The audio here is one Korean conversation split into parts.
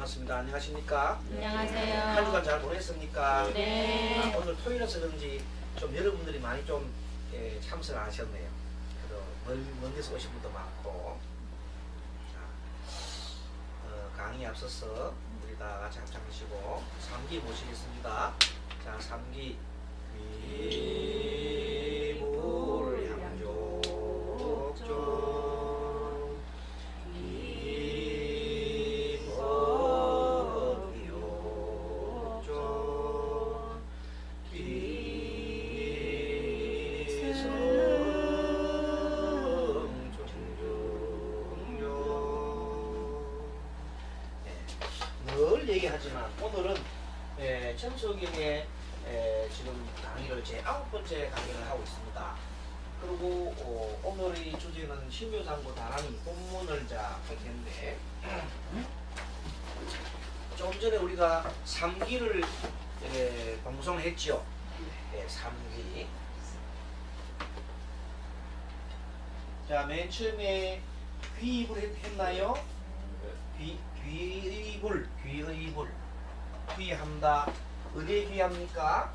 반갑습니다. 안녕하십니까? 안녕하세요. 한 주간 잘 보냈습니까? 네. 오늘 토요일에서 그런지 좀 여러분들이 많이 좀 참석을 하셨네요. 먼 데서 오신 분도 많고. 강의 앞서서 우리 다 같이 합창하시고 3기 모시겠습니다. 자, 3기 귀불향족종 얘기하지만 오늘은 천수경의 지금 강의를 제 9번째 강의를 하고 있습니다. 그리고 오늘의 주제는 신묘상고 다란이 본문을 할 텐데 좀 전에 우리가 3기를 방송했죠. 3기. 자, 맨 처음에 귀입을 했나요? 귀의불, 귀합니다. 어디에 귀합니까?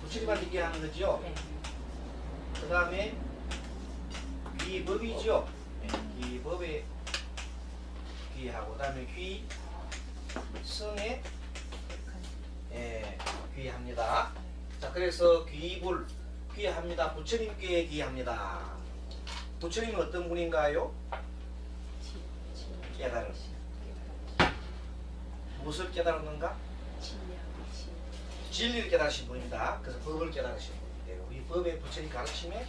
부처님한테 귀하는 거죠? 네. 그 다음에 귀법이죠? 귀법에 귀하고, 그 다음에 귀성에 귀합니다. 자, 그래서 귀불, 귀합니다. 부처님께 귀합니다. 부처님은 어떤 분인가요? 깨달음. 무엇을 깨달았는가? 진리를 깨달으신 분입니다. 그래서 법을 깨달으신 분인데요. 이 법의 부처님 가르침에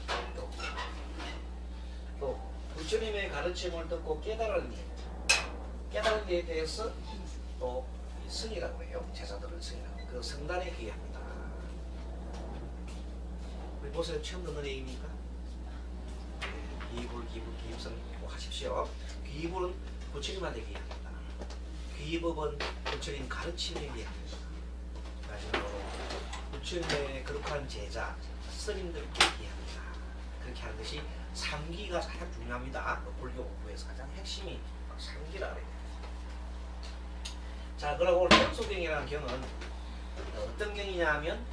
또 부처님의 가르침을 듣고 깨달은 데 대해서 또 승이라고 해요. 제자들을 승이라고. 그 성단에 귀합니다. 우리 보세요. 처음 듣는 얘기입니까? 귀불, 기입성 하십시오. 귀불은 부처님한테 귀합니다. 귀법은 부처님 가르침에 귀합니다. 마지막으로 부처님의 거룩한 제자, 스님들께 귀합니다. 그렇게 하는 것이 3기가 가장 중요합니다. 불교 공부에서 가장 핵심이 3기라 그래요. 자, 그리고 천수경이라는 경은 어떤 경이냐 하면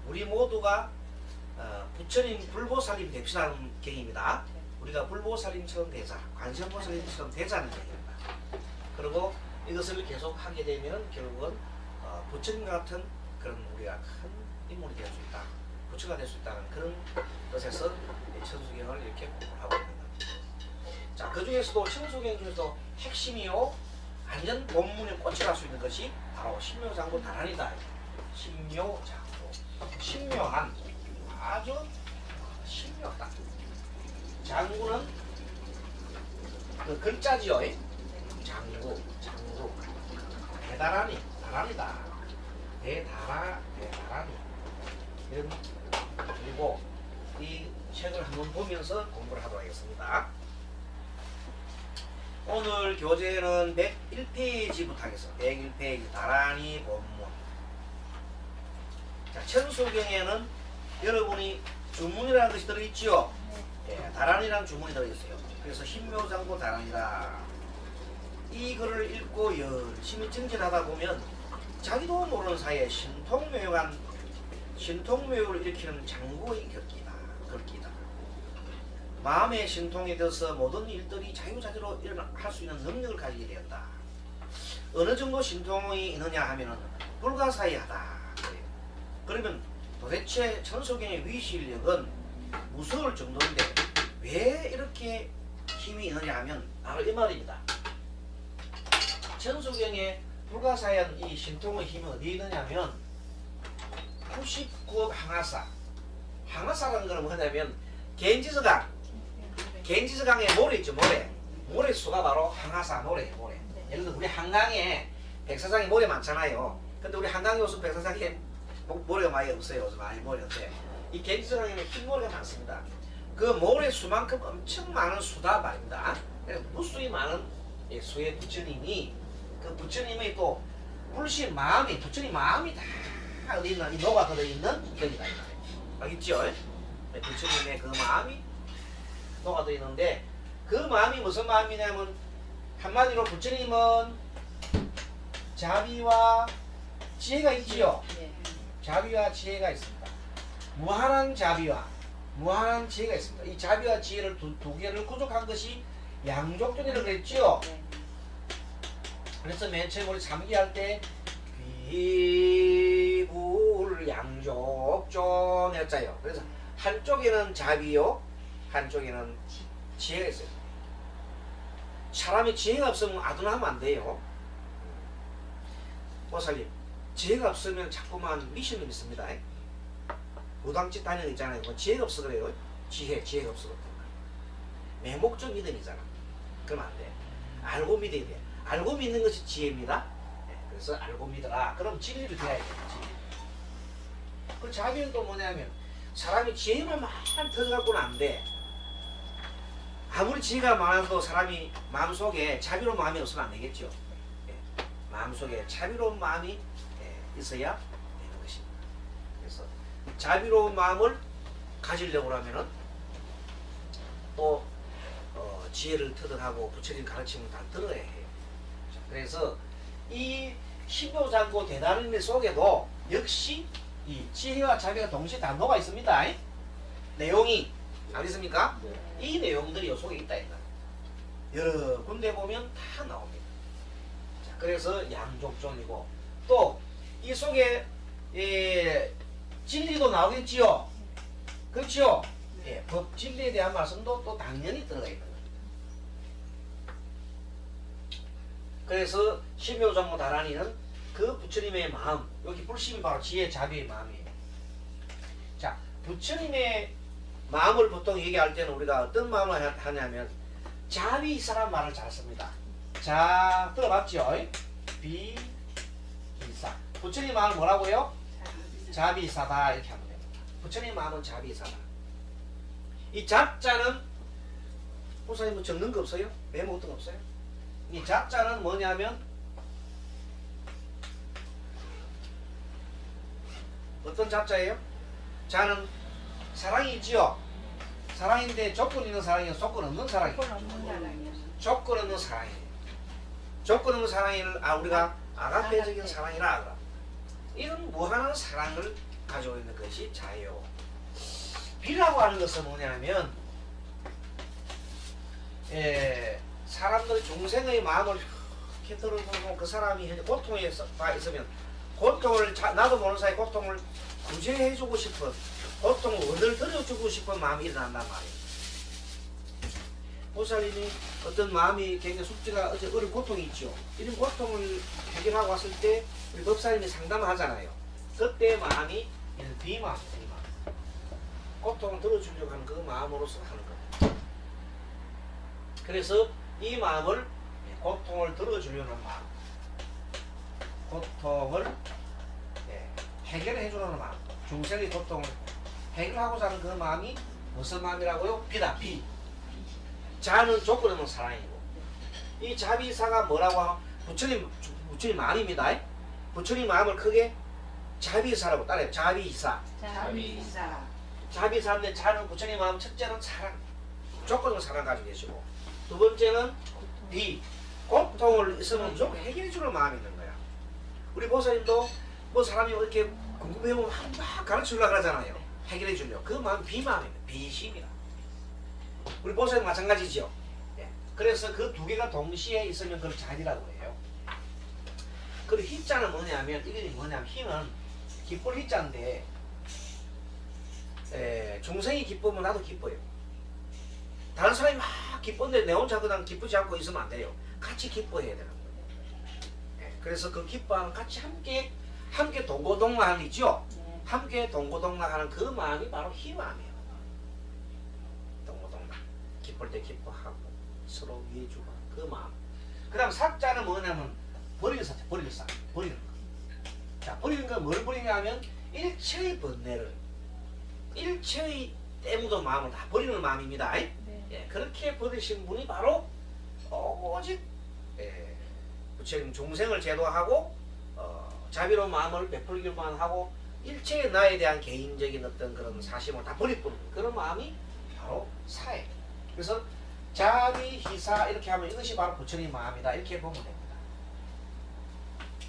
우리 모두가 부처님 불보살님 됩시다는 경입니다. 우리가 불보살님처럼 되자, 관세음보살님처럼 되자는 경입니다. 그리고 이것을 계속 하게 되면 결국은 부처님 같은 그런 우리가 큰 인물이 될 수 있다, 부처가 될 수 있다는 그런 뜻에서 천수경을 이렇게 공부를 하고 있는 겁니다. 자, 그 중에서도 천수경 중에서 핵심이요, 완전 본문에 꽃이 날 수 있는 것이 바로 신묘장구 다란이다. 신묘장구, 신묘한, 아주 신묘하다. 장구는 그 글자지요. 장구. 대다란이, 다란이다. 대다란이. 그리고 이 책을 한번 보면서 공부를 하도록 하겠습니다. 오늘 교재는 101페이지부터 하겠습니다. 101페이지 다란이 본문. 자, 천수경에는 여러분이 주문이라는 것이 들어있지요. 다란이라는 주문이 들어있어요. 그래서 신묘장구 다란이다. 이 글을 읽고 열심히 정진하다 보면 자기도 모르는 사이에 신통묘를 일으키는 장구의 글귀다. 마음의 신통이 되어서 모든 일들이 자유자재로 할 수 있는 능력을 가지게 되었다. 어느 정도 신통이 있느냐 하면은 불가사의하다. 그러면 도대체 천수경의 위실력은 무서울 정도인데 왜 이렇게 힘이 있느냐 하면 바로 이 말입니다. 천수경의 불가사의한 이 신통의 힘이 어디에 있느냐면 99억 항하사. 항하사라는 것은 뭐냐면 겐지스강에 모래 있죠. 모래수가 바로 항하사 모래. 예를 들어 우리 한강에 백사장에 모래 많잖아요. 근데 우리 한강에 요즘 백사장에 모래가 많이 없어요. 많이 모래인데 이 겐지스강에는 흰모래가 많습니다. 그 모래수만큼 엄청 많은 수다 말입니다. 그래서 무수히 많은 수의 부처님이, 그 부처님의 또 불신 마음이, 부처님 마음이 다 어디 있나, 이 녹아 들어있는 경이다. 알겠죠? 부처님의 그 마음이 녹아 들어있는데, 그 마음이 무슨 마음이냐면 한마디로 부처님은 자비와 지혜가 있지요. 자비와 지혜가 있습니다. 무한한 자비와 무한한 지혜가 있습니다. 이 자비와 지혜를 두 개를 구족한 것이 양족존이라고 그랬지요. 그래서 맨 처음 우리 삼기할 때 귀불 양족존 했잖아요. 그래서 한쪽에는 자비요, 한쪽에는 지혜가 있어요. 사람이 지혜가 없으면 아둔하면 안 돼요. 보살님, 지혜가 없으면 자꾸만 미션을 믿습니다. 무당집 다니는 거 있잖아요. 지혜가 없어 그래요. 지혜가 없어 그래요. 매목적 믿음이잖아. 그러면 안 돼. 알고 믿어야 돼. 알고 믿는 것이 지혜입니다. 그래서 알고 믿어라. 그럼 진리를 돼야 돼. 진리. 그 자비는 또 뭐냐면 사람이 지혜만 많이 터져갖고는 안 돼. 아무리 지혜가 많아도 사람이 마음속에 자비로운 마음이 없으면 안 되겠죠. 마음속에 자비로운 마음이 있어야 되는 것입니다. 그래서 자비로운 마음을 가지려고 하면은 또 지혜를 터득하고 부처님 가르침을 다 들어야 해요. 그래서 이 신묘장고 대단한 일 속에도 역시 이 지혜와 자비가 동시에 다 녹아 있습니다. 내용이 알겠습니까? 이 내용들이 이 속에 있다. 여러 군데 보면 다 나옵니다. 자, 그래서 양족존이고 또 이 속에 진리도 나오겠지요. 그렇지요? 법 진리에 대한 말씀도 또 당연히 들어가 있는 겁니다. 그래서 신묘장고 다란이는 그 부처님의 마음, 여기 불심이 바로 지혜 자비의 마음이에요. 자, 부처님의 마음을 보통 얘기할 때는 우리가 어떤 마음을 하냐면 자비이사라는 말을 잘 씁니다. 자, 들어봤죠? 비이사. 부처님 마음은 뭐라고요? 자비이사다 이렇게 하면 됩니다. 부처님 마음은 자비이사다. 이 잡자는 보살님 뭐 적는 거 없어요? 메모 같은 거 없어요? 이 잡자는 뭐냐면 어떤 잡자예요? 자는 사랑이 있지요. 사랑인데 조건 있는 사랑이요, 조건 없는 사랑이요. 조건 없는 사랑이에요. 조건 없는 사랑을 우리가 아가페적인 사랑이라 하더라. 이런 무한한 사랑을 가지고 있는 것이 자예요. 비라고 하는 것은 뭐냐면 사람들 중생의 마음을 이렇게 들어보고 그 사람이 고통에 있으면 고통을 나도 모르는 사이 고통을 구제해주고 싶은 고통을 얻어들여주고 싶은 마음이 일어난단 말이에요. 보살님이 어떤 마음이 굉장히 숙제가 어떤 고통이 있죠. 이런 고통을 해결하고 왔을 때 우리 법사님이 상담을 하잖아요. 그때 마음이 비마음, 비마음. 고통을 들어주려고 하는 그 마음으로서 하는 겁니다. 그래서 이 마음을 고통을 들어주려는 마음, 고통을 해결해 주려는 마음, 중생의 고통을 해결하고자 하는 그 마음이 무슨 마음이라고요? 비다, 비. 자는 조건 없는 사랑이고 이 자비사가 뭐라고 하면 부처님 마음입니다. 부처님 마음을 크게 자비사라고 따라해요. 자비사. 자비사인데 자는 부처님 마음 첫째는 사랑, 조건 없는 사랑 가지고 계시고 두 번째는 비, 고통을 있으면 무조건 해결해 주는 마음이 있는 거야. 우리 보살님도 뭐 사람이 이렇게 궁금해보면 막 가르치려고 그러잖아요. 해결해 주려고. 그 마음이 비마음입니다. 비심이라. 우리 보살님 마찬가지죠. 그래서 그 두 개가 동시에 있으면 그걸 자비라고 해요. 그리고 희자는 뭐냐면 이게 뭐냐면 희는 기쁠 희자인데 중생이 기쁘면 나도 기뻐요. 다른 사람이 막 기쁜데 내 혼자 그냥 기쁘지 않고 있으면 안 돼요. 같이 기뻐해야 되는 거예요. 그래서 그 기뻐하는 같이 함께 동고동락하는 있죠. 함께 동고동락하는 그 마음이 바로 희마음이에요. 동고동락. 기쁠 때 기뻐하고 서로 위해주고 그 마음. 그 다음 사자는 뭐냐면 버리는 사자, 버리는 거. 자, 버리는 건 뭘 버리냐 하면 일체의 번뇌를, 일체의 때묻은 마음을 다 버리는 마음입니다. 그렇게 버리신 분이 바로 오직 부처님 중생을 제도하고 자비로운 마음을 베풀기만 하고 일체의 나에 대한 개인적인 어떤 그런 사심을 다 버리는 그런 마음이 바로 사예요. 그래서 자비희사 이렇게 하면 이것이 바로 부처님 마음이다. 이렇게 보면 됩니다.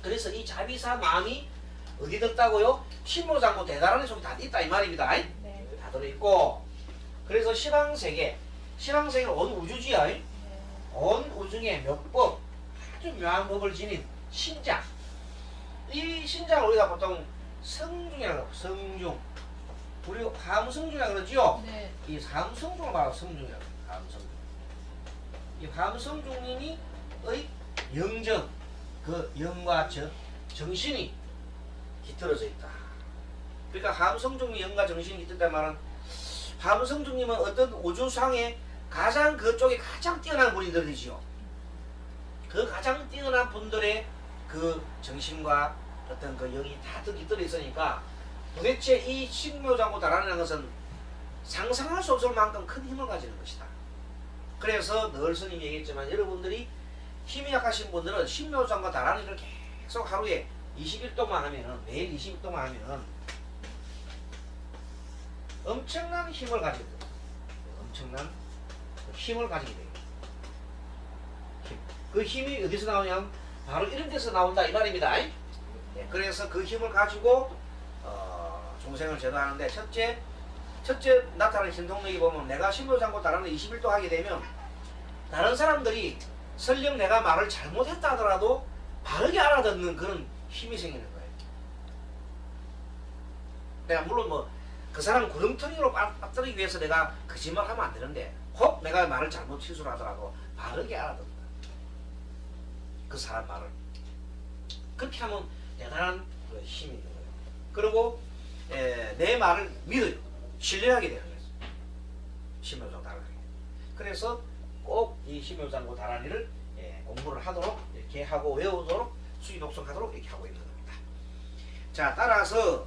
그래서 이 자비사 마음이 어디 들었다고요? 신묘장구 대단한 속에 다 있다 이 말입니다. 네. 다 들어있고 그래서 신앙세계 신앙세계는 온 우주지요. 네. 온 우중에 몇 법 아주 묘한 법을 지닌 신장 이 신장을 우리가 보통 성중이라고 해요. 성중 우리 화엄성중이라고 그러죠. 네. 이 화엄성중을 바로 성중이라고 해요. 화엄성중 이 화엄성중님이 의 영정 그 영과 정신이 깃들어져 있다. 그러니까 화엄성중이 영과 정신이 깃들었다는 말은 화엄성중님은 어떤 우주상에 가장 그쪽에 가장 뛰어난 분들이지요. 그 가장 뛰어난 분들의 그 정신과 어떤 그 영이 다 깃들어 있으니까 도대체 이 신묘장구다라는 것은 상상할 수 없을 만큼 큰 힘을 가지는 것이다. 그래서 늘 스님이 얘기했지만 여러분들이 힘이 약하신 분들은 신묘장과 다란이를 계속 하루에 20일 동안 하면은 매일 20일 동안 하면은 엄청난 힘을 가지게 됩니다. 엄청난 힘을 가지게 돼요. 그 힘이 어디서 나오냐면 바로 이런 데서 나온다 이 말입니다. 네, 그래서 그 힘을 가지고 중생을 제도하는데 첫째 나타나는 신통력이 보면 내가 신묘장구 다란을 20일 동안 하게 되면 다른 사람들이 설령 내가 말을 잘못했다 하더라도 바르게 알아듣는 그런 힘이 생기는 거예요. 내가 물론 뭐 그 사람 구렁텅이로 빠뜨리기 위해서 내가 거짓말 하면 안 되는데 혹 내가 말을 잘못 실수를 하더라도 바르게 알아듣는다. 그 사람 말을. 그렇게 하면 대단한 그 힘이 있는 거예요. 그리고 내 말을 믿어요. 신뢰하게 되는 거예요. 신묘장 다란이. 그래서 꼭 이 신묘장구 다란이를 공부를 하도록 이렇게 하고 외우도록 수기 독성하도록 이렇게 하고 있는 겁니다. 자, 따라서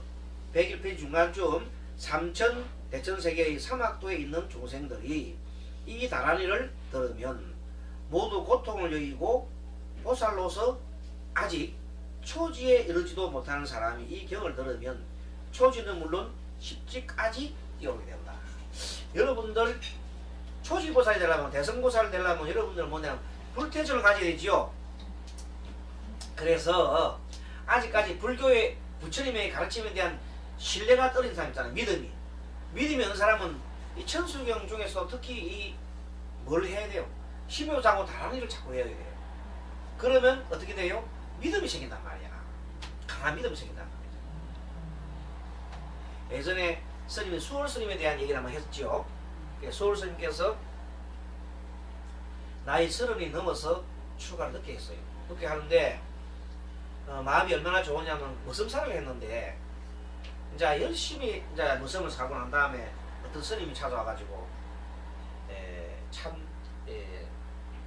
101페이지 중간쯤 삼천 대천세계의 사막도에 있는 중생들이 이 다란이를 들으면 모두 고통을 여기고 보살로서 아직 초지에 이르지도 못하는 사람이 이 경을 들으면 초지는 물론 십지까지 뛰어오게 된다. 여러분들 초지보살이 되려면 대성보살이 되려면 여러분들은 뭐냐면 불태전을 가져야 되지요. 그래서 아직까지 불교의 부처님의 가르침에 대한 신뢰가 떨어진 사람 있잖아요. 믿음이 없는 사람은 이 천수경 중에서 특히 뭘 해야 돼요? 심요장고 다란이를 자꾸 해야 돼요. 그러면 어떻게 돼요? 믿음이 생긴단 말이야. 강한 믿음이 생긴단 말이야. 예전에 스님이 수월 스님에 대한 얘기를 한번 했죠. 수월 스님께서 나이 30이 넘어서 출가를 늦게 했어요. 늦게 하는데 마음이 얼마나 좋으냐면 무섬사를 했는데 이제 열심히 이제 무섬을 사고 난 다음에 어떤 스님이 찾아와가지고 참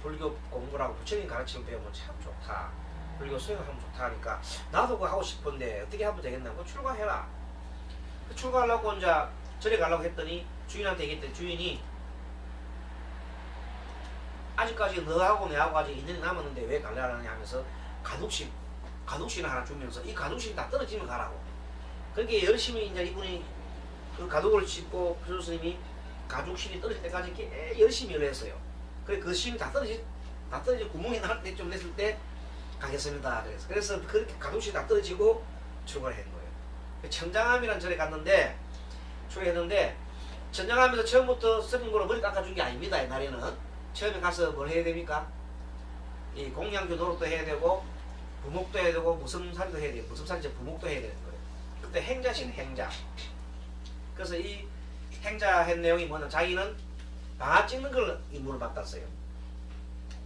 불교 공부라고 부처님 가르침을 배우면 참 좋다. 불교 수행하면 좋다 하니까 나도 그거 하고 싶은데 어떻게 하면 되겠냐고 출가해라. 출가하려고 이제 절에 가려고 했더니 주인한테 얘기했더니 주인이 아직까지 너하고 내하고 아직 인연이 남았는데 왜 가려하느냐 하면서 가둑신 하나 주면서 이 가둑신이 다 떨어지면 가라고. 그렇게 열심히 이제 이분이 그 가둑을 짚고 교수님이 가죽신이 떨어질 때까지 이렇게 열심히 일을 했어요. 그래 그 신이 다 떨어지 구멍이 날 때 좀 냈을 때 가겠습니다. 그래서 그렇게 가둑신이 다 떨어지고 출가를 한 거예요. 청장암이라는 절에 갔는데 출가했는데 청장암에서 처음부터 스님으로 머리 깎아준 게 아닙니다. 옛날에는 처음에 가서 뭘 해야 됩니까? 이 공양주 노릇도 해야 되고 부목도 해야 되고 무섬살이도 해야 돼요. 무섬살이 이제 부목도 해야 되는 거예요. 그때 행자신 행자. 그래서 이 행자 한 내용이 뭐냐면 자기는 방아 찍는 걸 임무를 받았어요.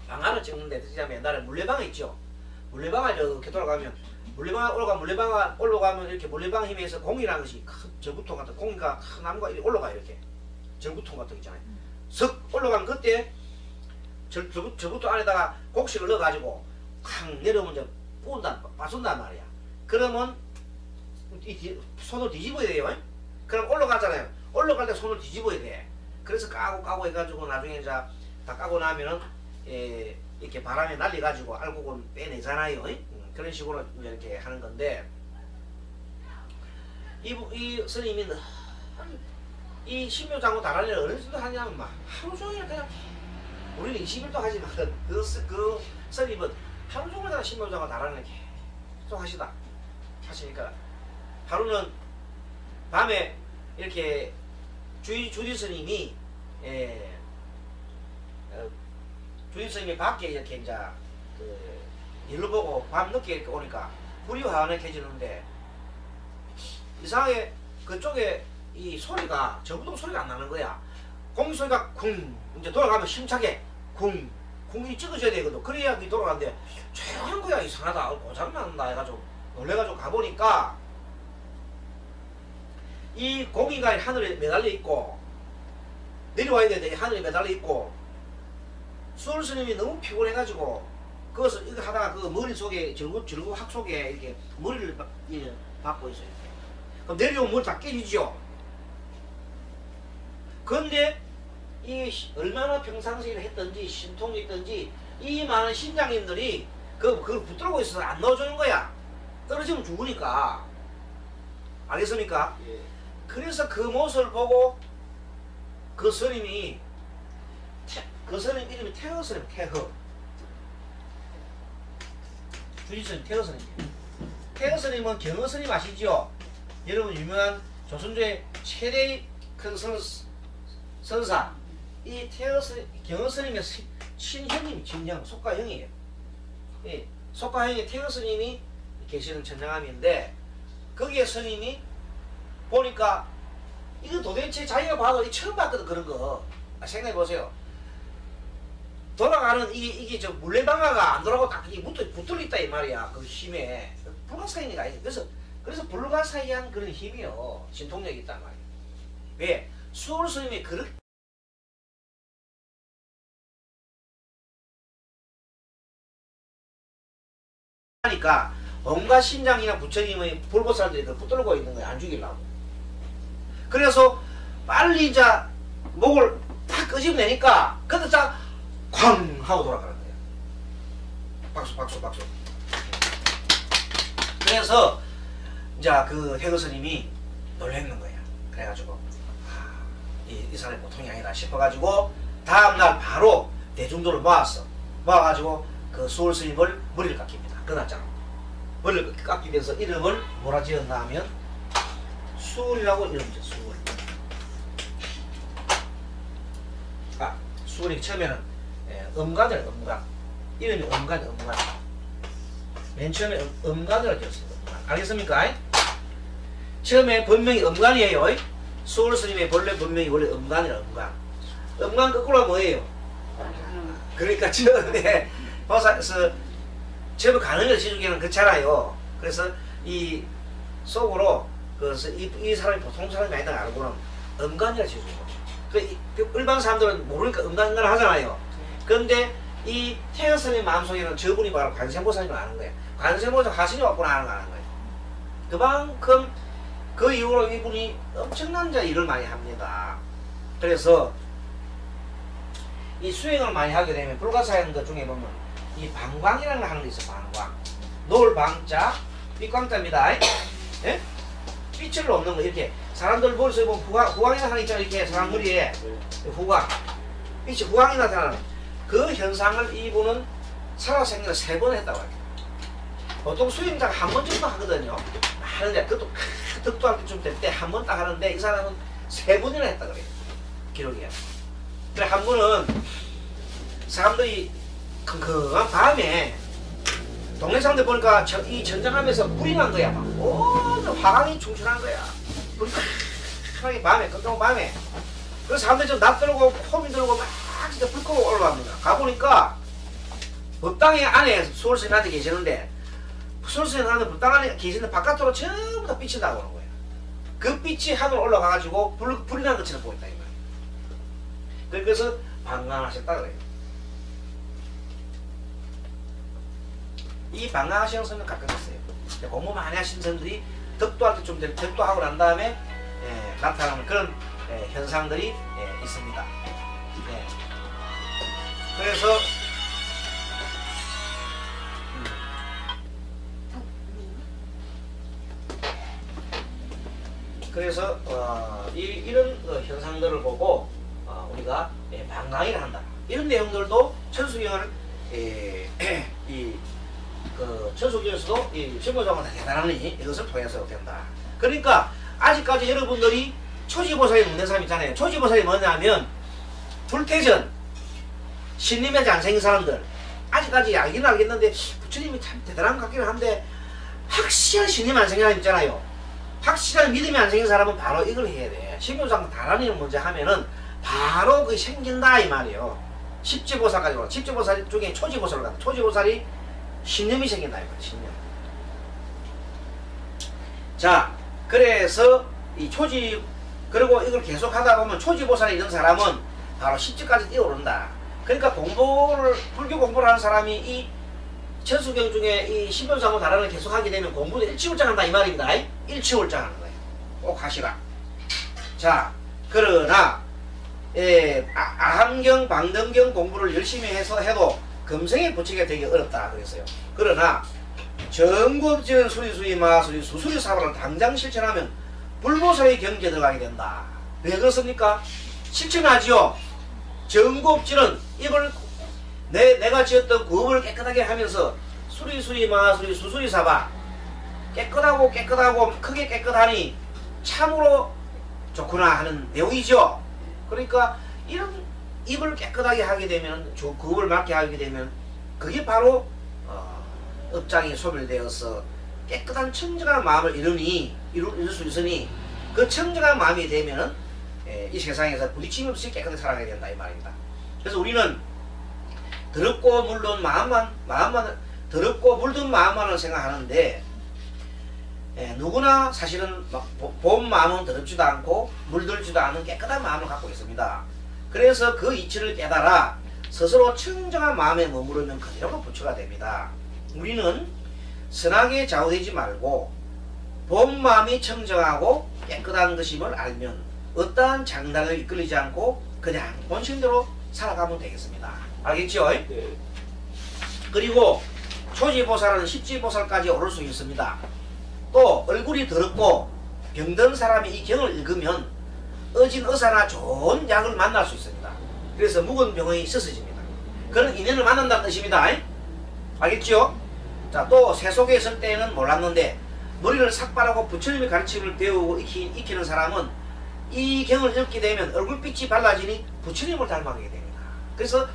방아를 찍는데 특히하면 옛날에 물레방아 있죠. 물레방아 이렇게 돌아가면 물레방아 올라가면 이렇게 물레방아 힘에 서 공이라는 것이 큰 저구통 같은 공이가 큰 나무가 이렇게 올라가요. 이렇게 저구통 같은 거 있잖아요. 석 올라가면 그때 저구통 안에다가 곡식을 넣어가지고 탁 내려오면 이제 빠순단 말이야. 그러면 손을 뒤집어야 돼요. 그럼 올라가잖아요. 올라갈 때 손을 뒤집어야 돼. 그래서 까고 해가지고 나중에 이제 다 까고 나면은 이렇게 바람에 날려가지고 알곡은 빼내잖아요. 그런 식으로 이렇게 하는 건데 이 스님이 이 신묘장구 다란이를 어느 정도 하냐면 막 하루 종일 그냥 우리는 20일도 하지만 그 스님은 하루 종일 다 신도자가 나라는 게 계속 하시니까 하루는 밤에 이렇게 주디 스님이 주디 스님이 밖에 이렇게 이제 그 일로 보고 밤 늦게 이렇게 오니까 불이 환해지는데 이상하게 그쪽에 이 소리가 저부동 소리가 안 나는 거야. 공기 소리가 쿵 이제 돌아가면 힘차게 쿵이 찍어줘야 되거든. 그래야 돌아가는데 조용한 거야. 이상하다. 고장난다 해가지고 놀래가지고 가보니까 이 공기가 하늘에 매달려 있고 내려와야 되는데 하늘에 매달려 있고 수월 스님이 너무 피곤해가지고 그것을 이거 하다가 그 머릿속에 절구 확 속에 이렇게 머리를 박고 있어요. 그럼 내려오면 머리 다 깨지죠. 그런데 이 얼마나 평상시에 했던지 신통이 있던지 이 많은 신장님들이 그걸 붙들고 있어서 안 넣어주는 거야. 떨어지면 죽으니까. 알겠습니까? 예. 그래서 그 모습을 보고 그 스님이 그 스님 이름이 태허 스님. 주지스님 태허 스님. 태허 스님은 경허 스님 아시죠? 여러분 유명한 조선조의 최대의 큰 선사. 이 경허 스님의 친형님, 친형, 속가형이에요. 예, 속가형이 태허 스님이 계시는 천장암인데 거기에 스님이 보니까 이거 도대체 자기가 봐도 처음 봤거든. 그런 거 생각해 보세요. 돌아가는 이게 저 물레방아가 안 돌아가고 딱 붙들려 있다 이 말이야. 그 힘에 불가사의가 아니에요. 그래서 불가사의한 그런 힘이요. 신통력이 있단 말이에요. 왜? 수월 스님이 그렇게 하니까 온갖 신장이나 부처님의 불보살들이 그 붙들고 있는 거야. 안 죽이려고. 그래서 빨리 이제 목을 딱 끄집내니까 그때 딱 쾅 하고 돌아가는 거야. 박수. 그래서 이제 그 태거 스님이 놀랬는 거야. 그래가지고 이 사람이 보통이 아니다 싶어가지고 다음날 바로 대중들을 모아가지고 그 수월 스님을 머리를 깎입니다. 끝났잖아. 머리를 깎이면서 이름을 뭐라 지었나 하면 수월이라고 이름 지었어. 수월이 처음에는 음간을 이름이 음간. 맨 처음에 음간을 지었어요. 알겠습니까? 처음에 본명이 음간이에요. 수월 스님의 본래 본명이 원래 음간이라 음간 거꾸로 뭐예요? 그러니까 처음에 처음에 가능을 지주기는 그렇잖아요. 그래서 이 속으로 그래서 이 사람이 보통 사람이 아니다 알고는 음간이라 지주는 거죠. 그 일반 사람들은 모르니까 음간 하잖아요. 그런데 이 태어 스님 마음속에는 저분이 바로 관세음보살인 걸 아는 거예요. 관세음보살 화신이 왔구나 하는 걸 아는 거예요. 그만큼 그 이후로 이분이 엄청난 일을 많이 합니다. 그래서 이 수행을 많이 하게 되면 불가사의한 것 중에 보면 이 방광이라는 거 하는 게 있어. 방광. 노을 방자, 빛광자입니다. 예? 빛을 놓는 거 이렇게 사람들 머릿속에 보면 후광이 나타나는 있잖아. 이렇게 사람 머리에 후광. 빛이 후광이 나타나는 그 현상을 이분은 살아생전에 3번 했다고 해요. 보통 수행자가 한 번 정도 하거든요. 하는데 그것도 득도할 때 좀 될 때 한 번 딱 하는데 이 사람은 3번이나 했다 그래요. 기록이야. 그래 한 번은 사람들이 컴컴한 밤에 동네 사람들 보니까 이 전장하면서 불이 난 거야. 막 온 화강이 충천한 거야. 불이 컴컴하게 밤에 컴컴한 밤에. 그래서 사람들이 좀 낯들고 폼이 들고 막 진짜 불 끄고 올라갑니다. 가보니까 법당에 안에 수월스님한테 계시는데 수월스님한테 법당 안에 계시는데 바깥으로 전부 다 빛이 나오는 거예요. 그 빛이 하늘 올라가가지고 불이 난 것처럼 보인다 이 말이에요. 그래서 방광하셨다 그래요. 이 방광하시는 선은 가끔 있어요. 공부 많이 하신 분들이 덕도할 때 좀 덕도하고 난 다음에 나타나는 그런 현상들이 있습니다. 그래서 이런 현상들을 보고 우리가 방랑이를 한다. 이런 내용들도 천수경을 천수경에서도 이 신고자가 대단하니 이것을 통해서 된다. 그러니까 아직까지 여러분들이 초지보살이 묻는 사람 있잖아요. 초지보살이 뭐냐면 불태전 신님의 잔생인 사람들 아직까지 알기는 알겠는데 부처님이 참 대단한 것 같기는 한데 확실한 신님 안 생긴 사람 있잖아요. 확실한 믿음이 안 생긴 사람은 바로 이걸 해야 돼. 신묘상 다라는 문제 하면은 바로 그게 생긴다 이 말이에요. 십지보살까지 와. 십지보살 중에 초지보살을 가다. 초지보살이 신념이 생긴다 이 말이에요. 신념. 자, 그래서 이 초지 그리고 이걸 계속 하다 보면 초지보살이 있는 사람은 바로 십지까지 뛰어오른다. 그러니까 불교 공부를 하는 사람이 이 천수경 중에 이 신변상호 다라를 계속하게 되면 공부도 일치월장한다 이 말입니다. 일치월장하는 거예요. 꼭 하시라. 자, 그러나 아함경, 방등경 공부를 열심히 해도 금생에 붙이게 되기 어렵다 그랬어요. 그러나 정법지은 수리수리 마수리 수수리 사발을 당장 실천하면 불보살의 경지에 들어가게 된다. 왜 그렇습니까? 실천하지요. 정법지는 이걸 내가 지었던 구업을 깨끗하게 하면서 수리수리 마수리 수수리 사바 깨끗하고 크게 깨끗하니 참으로 좋구나 하는 내용이죠. 그러니까 이런 입을 깨끗하게 하게 되면 구업을 맞게 하게 되면 그게 바로 업장이 소멸되어서 깨끗한 청정한 마음을 이룰 수 있으니 그 청정한 마음이 되면은 이 세상에서 부딪힘 없이 깨끗하게 살아가야 된다 이 말입니다. 그래서 우리는 더럽고 물든 마음만 더럽고 물든 마음만을 생각하는데 누구나 사실은 본 마음은 더럽지도 않고 물들지도 않은 깨끗한 마음을 갖고 있습니다. 그래서 그 이치를 깨달아 스스로 청정한 마음에 머무르면 그대로 부처가 됩니다. 우리는 선하게 좌우되지 말고 본 마음이 청정하고 깨끗한 것임을 알면 어떠한 장단을 이끌리지 않고 그냥 본심대로 살아가면 되겠습니다. 알겠죠? 네. 그리고 초지보살은 십지보살까지 오를 수 있습니다. 또 얼굴이 더럽고 병든 사람이 이 경을 읽으면 어진 의사나 좋은 약을 만날 수 있습니다. 그래서 묵은 병이 쓰서집니다. 그런 인연을 만난다는 뜻입니다. 알겠죠? 자, 또 세속에 있을 때는 몰랐는데 머리를 삭발하고 부처님의 가르침을 배우고 익히는 사람은 이 경을 읽게 되면 얼굴빛이 발라지니 부처님을 닮아가게 됩니다. 그래서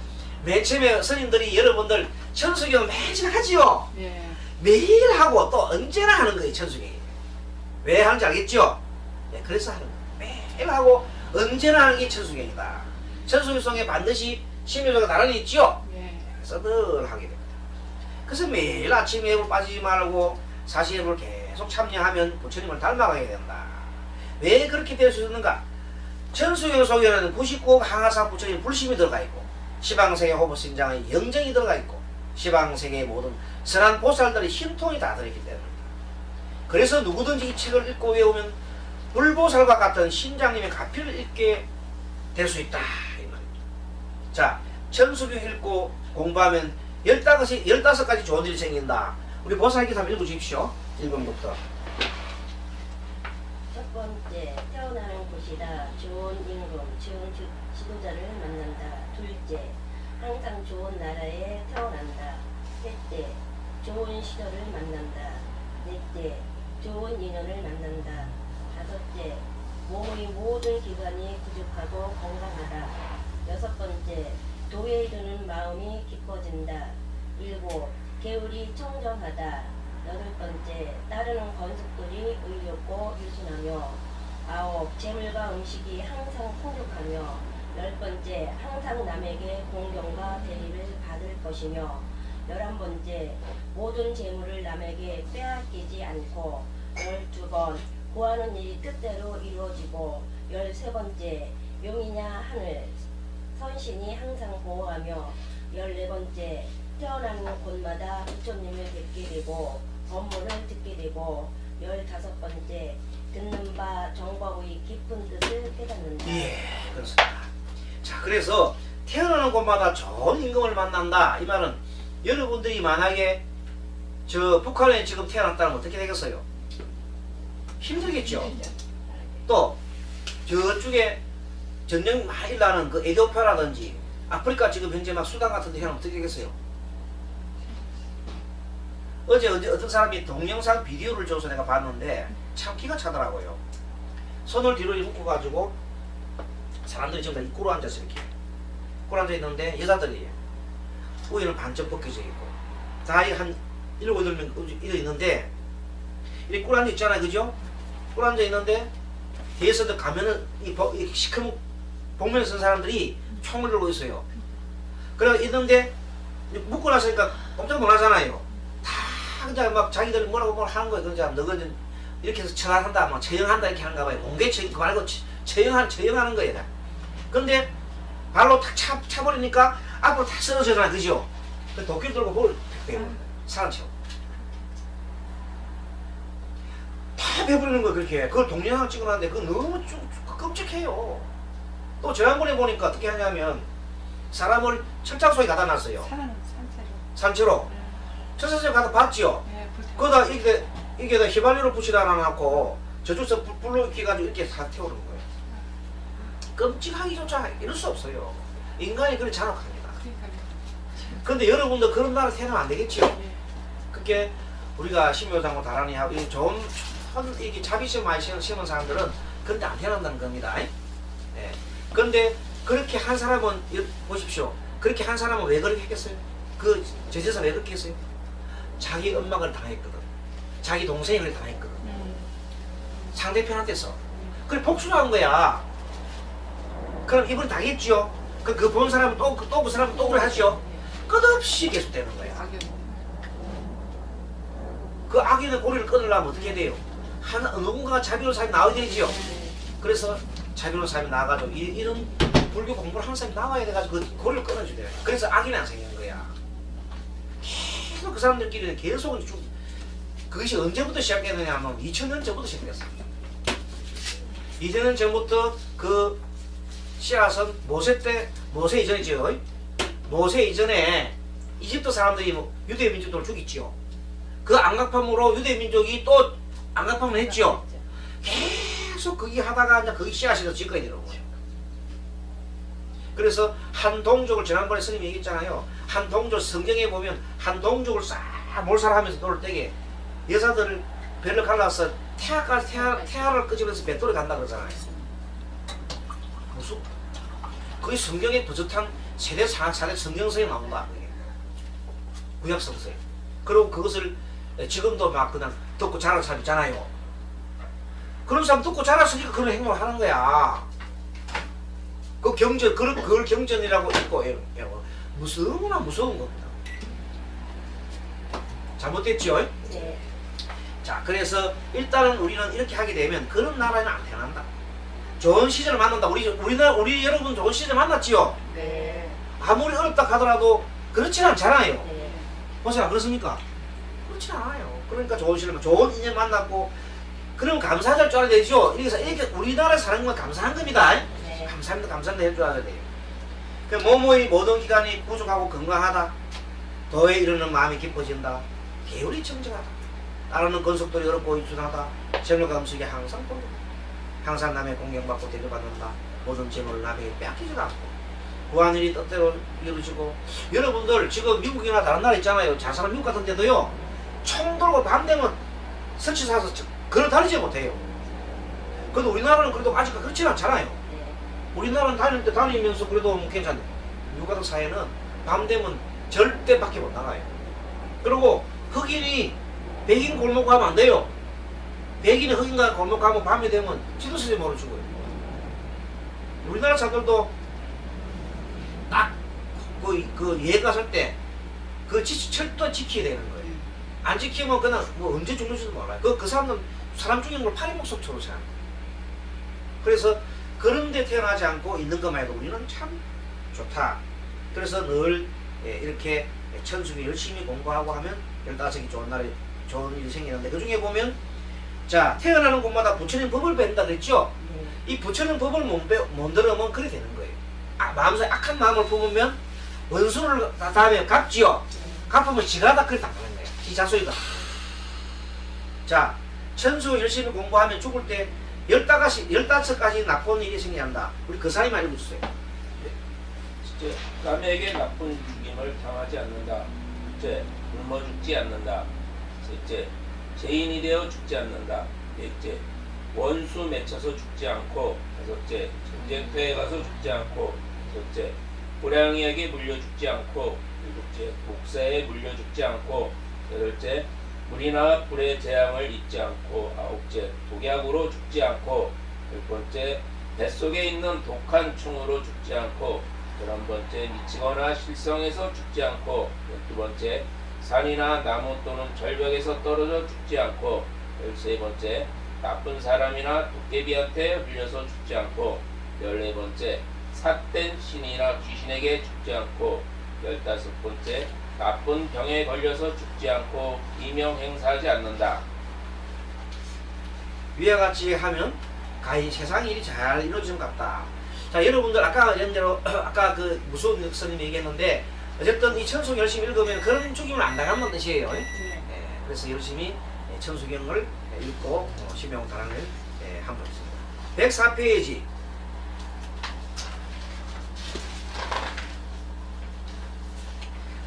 맨 처음에 스님들이 여러분들 천수경 매일 하지요? 예. 매일 하고 또 언제나 하는 거예요. 천수경이. 왜 하는지 알겠죠? 네, 그래서 하는 거예요. 매일 하고 언제나 하는 게 천수경이다. 천수경 속에 반드시 심요조가 나란히 있죠? 예. 그래서 늘 하게 됩니다. 그래서 매일 아침 예불 빠지지 말고 사시예불 계속 참여하면 부처님을 닮아가게 된다. 왜 그렇게 될 수 있는가? 천수경 속에는 99억 항하사 부처님 불심이 들어가 있고 시방세계 호보신장의 영정이 들어가 있고 시방세계의 모든 선한 보살들의 신통이 다 들어있기 때문입니다. 그래서 누구든지 이 책을 읽고 외우면 불보살과 같은 신장님의 가피를 읽게 될 수 있다 이 말입니다. 자, 천수경 읽고 공부하면 15가지 좋은 일이 생긴다. 우리 보살기사 한번 읽어주십시오. 1번부터. 첫 번째, 태어나는 곳이다. 좋은 임금, 좋은 지도자를 만난다. 둘째, 항상 좋은 나라에 태어난다. 셋째, 좋은 시절을 만난다. 넷째, 좋은 인연을 만난다. 다섯째, 몸의 모든 기관이 부족하고 건강하다. 여섯 번째, 도에 이르는 마음이 기뻐진다. 일곱, 계율이 청정하다. 여덟 번째, 따르는 건축들이 의롭고 유순하며. 아홉, 재물과 음식이 항상 풍족하며. 열 번째, 항상 남에게 공경과 대리를 받을 것이며. 11번째, 모든 재물을 남에게 빼앗기지 않고. 12번, 구하는 일이 뜻대로 이루어지고. 13번째, 용이냐 하늘, 선신이 항상 보호하며. 14번째, 태어나는 곳마다 부처님을 뵙게 되고 법문을 듣게 되고. 15번째, 듣는 바 정법의 깊은 뜻을 깨닫는다. 예, 그렇습니다. 자, 그래서 태어나는 곳마다 좋은 임금을 만난다. 이 말은 여러분들이 만약에 저 북한에 지금 태어났다면 어떻게 되겠어요? 힘들겠죠? 또 저쪽에 전쟁 막 일나는 그 에티오피아라든지 아프리카 지금 현재 막 수단 같은 데 해놓으면 어떻게 하겠어요? 어제 어떤 사람이 동영상 비디오를 줘서 내가 봤는데 참 기가 차더라고요. 손을 뒤로 묶어가지고 사람들이 전부 다 꿇어 앉았어요. 이렇게 꿇어 앉아 있는데 여자들이 우연을 반쯤 벗겨져 있고 다 한 7, 8명 이러 있는데 이렇게 꿇어 앉아 있잖아요. 그죠? 꿇어 앉아 있는데 뒤에서도 가면은 이 시커먼 복면을 쓴 사람들이 총을 들고 있어요. 그래 있는데 묶고 나서니까 깜짝 놀라잖아요. 다 그냥 막 자기들 뭐라고 하는 거예요. 그러자 너는 이렇게 해서 처한다, 막 처형한다 이렇게 하는가 봐요. 공개 처형 말고 처형하는 거예요. 근데 발로 탁 차버리니까 앞으로 탁 쓰러져잖아, 그죠? 그 도끼를 들고 뭘 사람처럼 다 베버리는 거예요. 그렇게 그걸 동영상 찍어놨는데 그거 너무 끔찍해요. 또 지난번에 보니까 어떻게 하냐면 사람을 철장소에 갖다 놨어요. 산채로. 철장소에 갖다 봤지요. 그러다 이게 다 휘발유를 붙이다 놔놓고 저쪽에서 불로 이렇게 가지고 이렇게 다 태우는 거예요. 끔찍하기조차 이럴 수 없어요. 인간이 그렇게 잔혹합니다. 그런데 여러분도 그런 나라 태어나면 안 되겠지요. 그게 우리가 심효장고 다란이 하고 이 좋은 이게 자비심 많이 심은 사람들은 그런데 안 태어난다는 겁니다. 예. 그런데 그렇게 한 사람은 보십시오. 그렇게 한 사람은 왜 그렇게 했겠어요? 그 제재사 왜 그렇게 했어요? 자기 엄마가 당했거든. 자기 동생이 그걸 당했거든. 상대편한테서. 그래 복수를 한 거야. 그럼 이분이 당했죠. 그 본 사람은 또 그 사람은 또 그래 하죠. 끝없이 계속되는 거야. 그 악인의 고리를 끊으려면 어떻게 해야 돼요? 누군가가 자비로운 사람이 나와야 되지요. 그래서 자비로운 사람이 나와가지고 이런 불교 공부를 하는 사람이 나와야 돼가지고 그 고리를 끊어줘야 돼요. 그래서 악인이 안 생기는 거야. 계속 그 사람들끼리는 계속 그것이 언제부터 시작했느냐 하면 2000년 전부터 시작했어요. 2000년 전부터 그 씨앗은 모세 이전이죠. 모세 이전에 이집트 사람들이 유대 민족들을 죽였지요. 그 안각함으로 유대 민족이 또 안각함을 했지요. 계속 거기 하다가 이제 거기 씨앗이 더 지어야 되는 거예요. 그래서 한 동족을 지난번에 스님이 얘기했잖아요. 한 동족 성경에 보면 한 동족을 싹 몰살하면서 돌을 때게 여자들을 배를 갈라서 태아를 끄집어서 뱃돌에 간다 그러잖아요. 무슨 그게 성경에 버젓한 세대 성경서에 나온다. 구약 성서에. 그리고 그것을 지금도 막 그냥 듣고 자라는 사람 있잖아요. 그런 사람 듣고 자랐으니까 그런 행동을 하는 거야. 그 경전, 그걸 경전이라고 읽고, 무서운 겁니다. 잘못됐죠? 네. 자, 그래서 일단은 우리는 이렇게 하게 되면 그런 나라에는 안 태어난다. 좋은 시절을 만난다. 우리 여러분 좋은 시절 만났지요? 네. 아무리 어렵다 하더라도 그렇진 않잖아요. 네. 보세요, 그렇습니까? 그렇지 않아요. 그러니까 좋은 시절, 좋은 인연 만났고, 그럼 감사할 줄 알아야 되죠? 이렇게 우리나라에 사는 건 감사한 겁니다. 네. 감사합니다 해줄 알아야 돼요. 그 모모의 모든 기관이 부족하고 건강하다. 도에 이르는 마음이 깊어진다. 계율이 청정하다. 따르는 건속들이 어렵고 이순하다. 재물과 음식이 항상 보인다. 항상 남의 공경받고 대접받는다. 모든 재물을 남에게 빼앗기지도 않고 구한 일이 뜻대로 이루어지고. 여러분들 지금 미국이나 다른 나라 있잖아요. 잘 사는 미국 같은 데도요. 총 들고 밤 되면 설치 사서 걸어 다니지 못해요. 그래도 우리나라는 그래도 아직 그렇지 않잖아요. 우리나라는 다니면서 그래도 괜찮아요. 미국 같은 사회는 밤 되면 절대 밖에 못 나가요. 그리고 흑인이 백인 골목 가면 안 돼요. 백인이 흑인과 골목 가면 밤이 되면 지도서지 모르 죽어요. 우리나라 사람들도 딱 그 예가 갔을 때 그 철도 지켜야 되는 거예요. 안 지키면 그냥 뭐 언제 죽는지도 몰라요. 그 사람은 사람 죽이는 걸 파리목석처럼 생각해요. 그래서 그런 데 태어나지 않고 있는 것만 해도 우리는 참 좋다. 그래서 늘 이렇게 천수기 열심히 공부하고 하면 15이 좋은 날에 좋은 일이 생기는데, 그 중에 보면 자, 태어나는 곳마다 부처님 법을 배운다 그랬죠? 이 부처님 법을 못 들으면 그래 되는 거예요. 마음속에 악한 마음을 품으면 원수를 다음에 갚지요. 갚으면 지가 다 그래 당하는 거예요. 지 자소이다. 자, 천수 열심히 공부하면 죽을 때 15가지 나쁜 일이 생겨난다. 우리 그 사람이 알려주세요. 첫째, 남에게 나쁜 죽임을 당하지 않는다. 둘째, 굶어 죽지 않는다. 셋째, 죄인이 되어 죽지 않는다. 넷째, 원수 맺혀서 죽지 않고. 다섯째, 전쟁터에 가서 죽지 않고. 여섯째, 고량이에게 물려 죽지 않고. 일곱째, 복사에 물려 죽지 않고. 여덟째, 물이나 불의 재앙을 입지 않고. 아홉째, 독약으로 죽지 않고. 열 번째, 뱃속에 있는 독한 충으로 죽지 않고. 11번째, 미치거나 실성해서 죽지 않고. 12번째, 산이나 나무 또는 절벽에서 떨어져 죽지 않고. 13번째, 나쁜 사람이나 도깨비한테 물려서 죽지 않고. 14번째, 삿된 신이나 귀신에게 죽지 않고. 15번째, 나쁜 병에 걸려서 죽지 않고 비명 행사하지 않는다. 위와 같이 하면 가히 세상 일이 잘 이루어지는 것 같다. 자, 여러분들 아까 연대로 아까 그 무서운 스님이 얘기했는데 어쨌든 이 천수경 열심히 읽으면 그런 죽임을 안 당한다는 뜻이에요. 그래서 열심히 천수경을 읽고 심명다란을 한번 했습니다. 104페이지.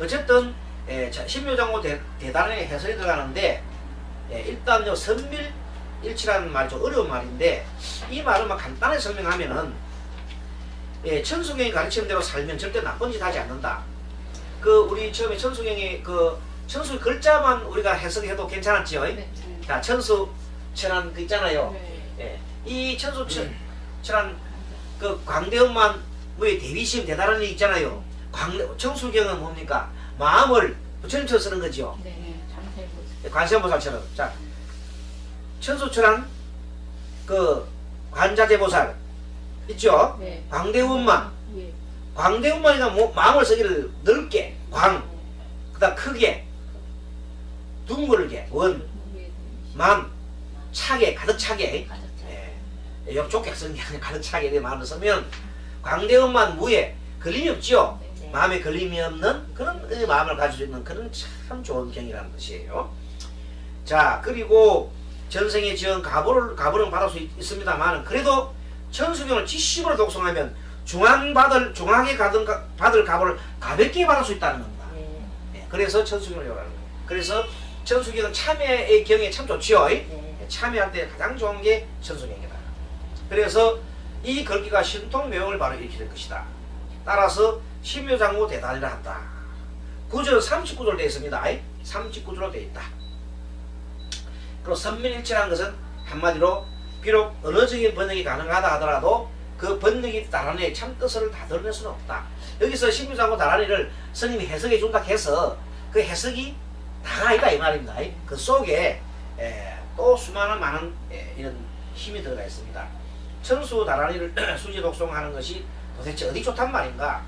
어쨌든 신묘장고 대단의 해설이 들어가는데 일단요 선밀일치라는 말이 좀 어려운 말인데 이 말을만 간단하게 설명하면은 천수경이 가르치는 대로 살면 절대 나쁜 짓 하지 않는다. 그 우리 처음에 천수경이 그 천수 글자만 우리가 해석해도 괜찮았죠. 네. 자, 천수천한 그 있잖아요. 이 천수천한 그 광대음만 뭐에 대비심 대단한 일 있잖아요. 천수경은 뭡니까? 마음을 부처님처럼 쓰는 거죠. 네. 관세음보살처럼. 자, 천수천한 그 관자재보살 있죠? 네. 광대운만. 예. 광대운만이가 마음을 쓰기를 넓게, 그다음 크게, 둥글게, 만, 차게, 가득 차게. 좁게 쓰는 게 아니라 가득 차게 내 마음을 쓰면 광대운만 무에 걸림이 없죠? 네. 마음에 걸림이 없는 그런 마음을 가지고 있는 그런 참 좋은 경이라는 뜻이에요. 자, 그리고 전생에 지은 가보는 받을 수 있습니다만 그래도 천수경을 지식으로 독송하면 중앙에 받을 가보를 가볍게 받을 수 있다는 겁니다. 그래서 천수경을 요구하는 거예요. 그래서 천수경은 참회의 경에 참 좋지요. 참회할 때 가장 좋은 게 천수경이다. 그래서 이 글귀가 신통묘용을 바로 일으킬 것이다. 따라서 신묘장구 대단이라 한다. 구절은 39조로 되어 있습니다. 39조로 되어 있다. 그리고 선밀일치라는 것은 한마디로 비록 언어적인 번역이 가능하다 하더라도 그 번역이 다란이의 참 뜻을 다 드러낼 수는 없다. 여기서 신묘장구 다란이를 스님이 해석해 준다 해서 그 해석이 다가 아니다 이 말입니다. 그 속에 또 수많은 많은 이런 힘이 들어가 있습니다. 천수 다란이를 수지 독송하는 것이 도대체 어디 좋단 말인가?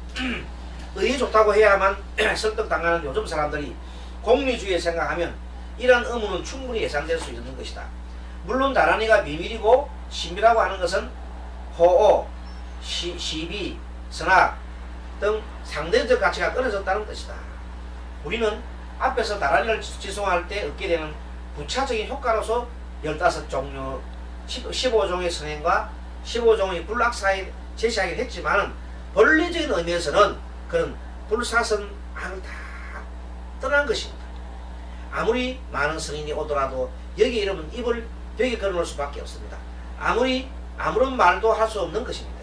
어디에 좋다고 해야만 설득당하는 요즘 사람들이 공리주의에 생각하면 이러한 의무는 충분히 예상될 수 있는 것이다. 물론 다란이가 비밀이고 신비라고 하는 것은 호오, 시비, 선악 등 상대적 가치가 끊어졌다는 뜻이다. 우리는 앞에서 다란이를 지송할 때 얻게 되는 부차적인 효과로서 15종류, 15종의 선행과 15종의 불락사에 제시하긴 했지만 본리적인 의미에서는 그런 불사선을 다 떠난 것입니다. 아무리 많은 성인이 오더라도 여기 이러면 입을 벽에 걸어놓을 수밖에 없습니다. 아무런 말도 할 수 없는 것입니다.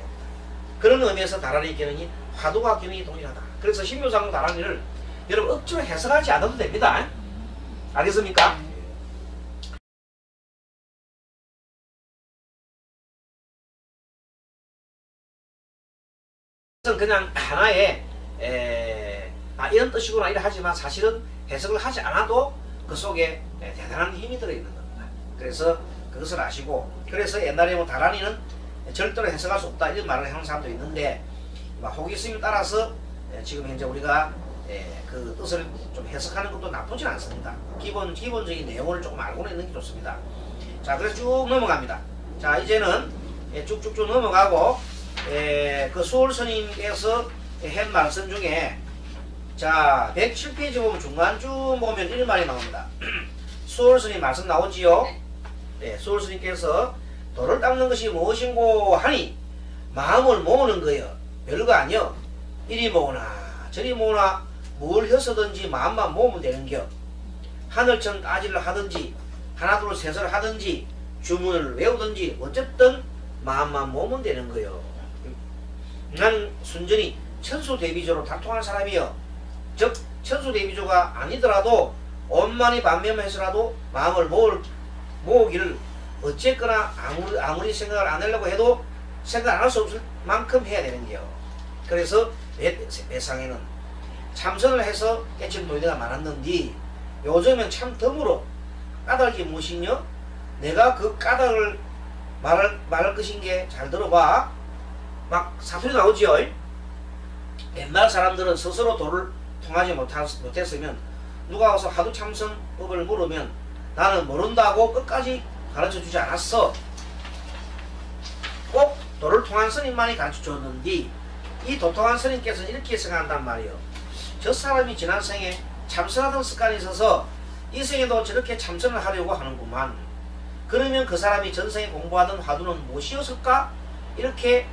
그런 의미에서 다란이 기능이 화두와 기능이 동일하다. 그래서 신묘장구 다란이를 여러분 억지로 해석하지 않아도 됩니다. 알겠습니까? 그냥 하나의 이런 뜻이구나 이래 하지만 사실은 해석을 하지 않아도 그 속에 대단한 힘이 들어있는 겁니다. 그래서 그것을 아시고 그래서 옛날에 뭐 다란이는 절대로 해석할 수 없다 이런 말을 하는 사람도 있는데 호기심에 따라서 지금 현재 우리가 그 뜻을 좀 해석하는 것도 나쁘진 않습니다. 기본적인 내용을 조금 알고 있는 게 좋습니다. 자, 그래서 쭉 넘어갑니다. 자, 이제는 쭉쭉쭉 넘어가고 그 수월 스님께서 한 말씀 중에 자 107페이지 보면 중간쯤 보면 이런 말이 나옵니다. 수월 스님 말씀 나오지요? 네, 수월 스님께서 돌을 닦는 것이 무엇인고 하니 마음을 모으는 거여. 별거 아니여. 이리 모으나 저리 모으나 뭘 해서든지 마음만 모으면 되는겨. 하늘천 따지를 하든지 하나둘 셋을 하든지 주문을 외우든지 어쨌든 마음만 모으면 되는 거요. 나는 순전히 천수대비조로 다통한 사람이여. 즉 천수대비조가 아니더라도 원만히 반면해서라도 마음을 모으기를 어쨌거나 아무리 생각을 안 하려고 해도 생각 안 할 수 없을 만큼 해야 되는 게요. 그래서 매상에는 참선을 해서 깨친 노인네가 많았는데 요즘은 참 덤으로 까닭이 무엇이냐? 내가 그 까닭을 말할 것인 게 잘 들어봐. 막 사투리 나오지요. 옛날 사람들은 스스로 도를 통하지 못했으면 누가 와서 하도 참선법을 물으면 나는 모른다고 끝까지 가르쳐주지 않았어. 꼭 도를 통한 스님만이 가르쳐줬는데 이 도통한 스님께서는 이렇게 생각한단 말이에요. 저 사람이 지난 생에 참선하던 습관이 있어서 이 생에도 저렇게 참선을 하려고 하는구만. 그러면 그 사람이 전생에 공부하던 화두는 무엇이었을까? 이렇게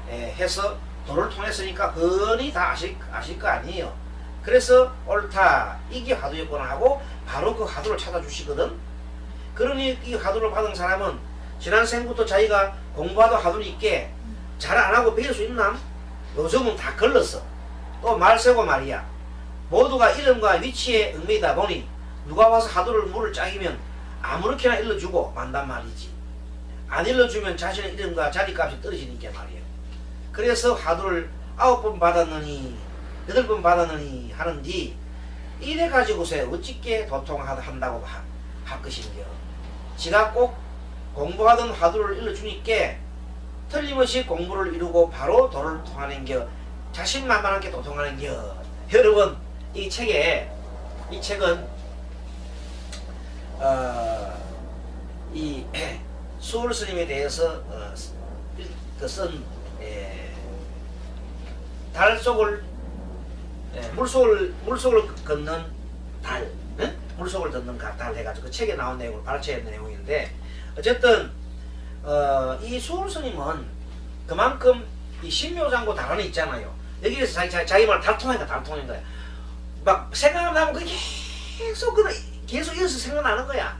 해서 도를 통했으니까 흔히 다 아실 거 아니에요. 그래서 옳다 이게 화두였구나 하고 바로 그 화두를 찾아주시거든. 그러니 이 화두를 받은 사람은 지난 생부터 자기가 공부하던 화두를 있게 잘 안하고 배울 수 있나? 요즘은 다 걸렀어. 또 말세고 말이야. 모두가 이름과 위치에 얽매이다 보니 누가 와서 화두를 물을 짝이면 아무렇게나 일러주고 만단 말이지. 안 일러주면 자신의 이름과 자리값이 떨어지니까 말이에요. 그래서 화두를 9번 받았느니 8번 받았느니 하는데 이래 가지고서 어찌게 도통한다고 할 것인겨. 지가 꼭 공부하던 화두를 일러주니까 틀림없이 공부를 이루고 바로 도를 통하는겨. 자신만만하게 도통하는겨. 여러분 이 책은 이 수월 스님에 대해서 쓴 달 속을 물속을 걷는 달, 응? 물속을 걷는 달 해가지고 그 책에 나온 내용을 발췌한 내용인데 어쨌든 이 수월 스님은 그만큼 이 신묘장구 달안에 있잖아요. 여기에서 자기 말 달통하니까 달통인 거야. 막 생각나면 그게 계속 이어서 생각나는 거야.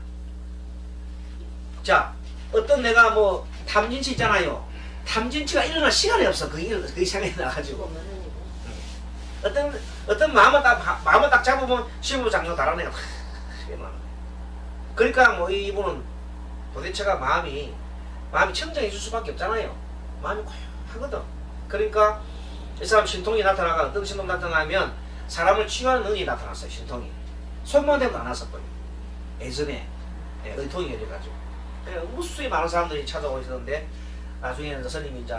자, 어떤 내가 뭐 탐진치 있잖아요. 탐진치가 일어날 시간이 없어. 그게 생각이 나가지고. 어떤 마음을 딱 잡으면 신묘장구 달안에가 그러니까 뭐 이분은 도대체가 마음이 청정해질 수밖에 없잖아요. 마음이 고요하거든. 그러니까 이 사람 신통이 나타나가 어떤 신통 나타나면 사람을 치유하는 능력이 나타났어요. 신통이 손만 대도 안 왔었거든요. 예전에 의통이 열려가지고 무수히 많은 사람들이 찾아오고 있었는데 나중에는 스님이 이제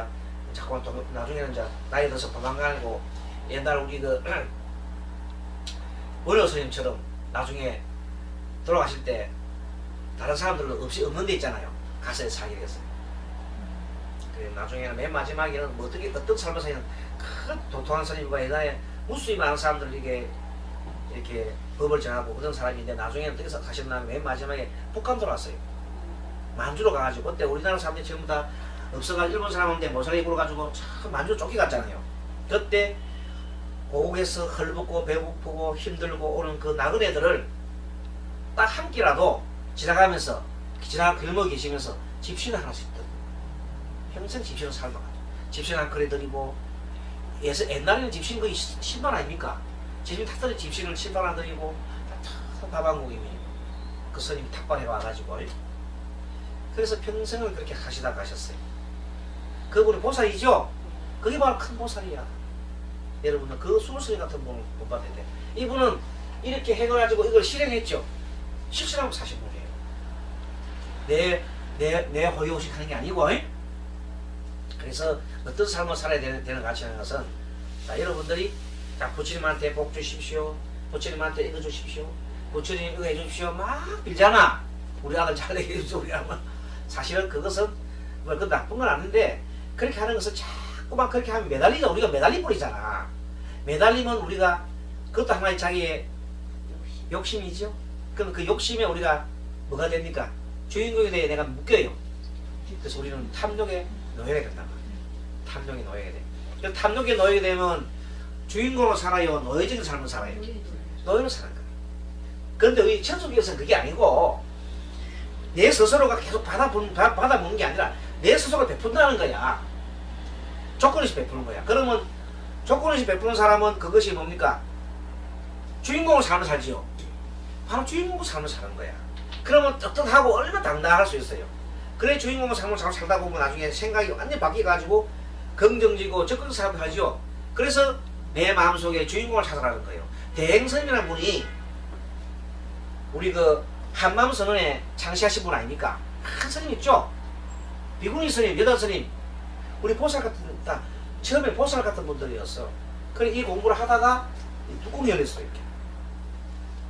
자꾸만 나중에는 이제 나이 들어서 도망가고 옛날 우리 그 원효 스님처럼 나중에 돌아가실 때 다른 사람들은 없는 데 있잖아요. 가서 사기를 했어요. 그래 나중에는 맨 마지막에는 뭐 어떤 삶을 사는 큰 도통한 스님과 옛날에 무수히 많은 사람들에게 이렇게 법을 전하고 그런 사람인데 나중에는 어떻게 사셨나면 맨 마지막에 북한 돌아왔어요. 만주로 가가지고 그때 우리나라 사람들이 전부 다 없어가지고 일본 사람한테 모자라 입어가지고 참 만주 쫓겨갔잖아요. 그때 고국에서 헐벗고 배고프고 힘들고 오는 그 나그네들을 딱 한 끼라도 지나가면서 길목에 계시면서 집신 하나씩 드리고 평생 집신을 삶아가지고 집신 한 그래 드리고 옛날에는 집신 거의 10만 아닙니까? 집신 탁들이 집신을 10만 원 드리고 밥 한 공기면 그 스님이 탁발해 와가지고 그래서 평생을 그렇게 하시다 가셨어요. 그분이 보살이죠? 그게 바로 큰 보살이야. 여러분은 그 수월스님 같은 분을 못 받아야 돼. 이분은 이렇게 해가지고 이걸 실행했죠. 실천하고 사신 분이에요. 내 호의호식 하는 게 아니고. 그래서 어떤 삶을 살아야 되는 가치라는 것은 자, 여러분들이 자, 부처님한테 복 주십시오. 부처님한테 이거 주십시오. 부처님 이거 해주십시오. 막 빌잖아. 우리 아들 잘 되게 해주십시오. 우리 아들. 사실은 그것은 뭐 그 나쁜 건 아닌데 그렇게 하는 것은 자꾸만 그렇게 하면 우리가 매달리 버리잖아. 매달리면 우리가 그것도 하나의 자기의 욕심이죠. 그럼 그 욕심에 우리가 뭐가 됩니까? 주인공에 대해 내가 묶여요. 그래서 우리는 탐욕에 놓여야 된단 말이에요. 탐욕에 놓여야 돼. 그래서 탐욕에 놓이게 되면 주인공을 살아요? 노예적인 삶을 살아요? 노예로 사는 거예요. 그런데 우리 천수교에서는 그게 아니고 내 스스로가 계속 받아보는 게 아니라 내 스스로가 베푼다는 거야. 조건 없이 베푸는 거야. 그러면 조건 없이 베푸는 사람은 그것이 뭡니까? 주인공을 삶을 살지요. 바로 주인공의 삶을 사는 거야. 그러면 떳떳하고 얼마나 당당할 수 있어요. 그래 주인공의 삶을 잘 살다 보면 나중에 생각이 완전히 바뀌어가지고 긍정적이고 적극적인 삶을 살죠. 그래서 내 마음속에 주인공을 찾아가는 거예요. 대행스님이라는 분이 우리 그 한마음 선언에 창시하신 분 아닙니까? 큰 스님 있죠? 비구니 스님, 여덟 스님, 우리 보살 같은, 처음에 보살 같은 분들이었어. 그래 이 공부를 하다가 뚜껑이 열렸어. 이렇게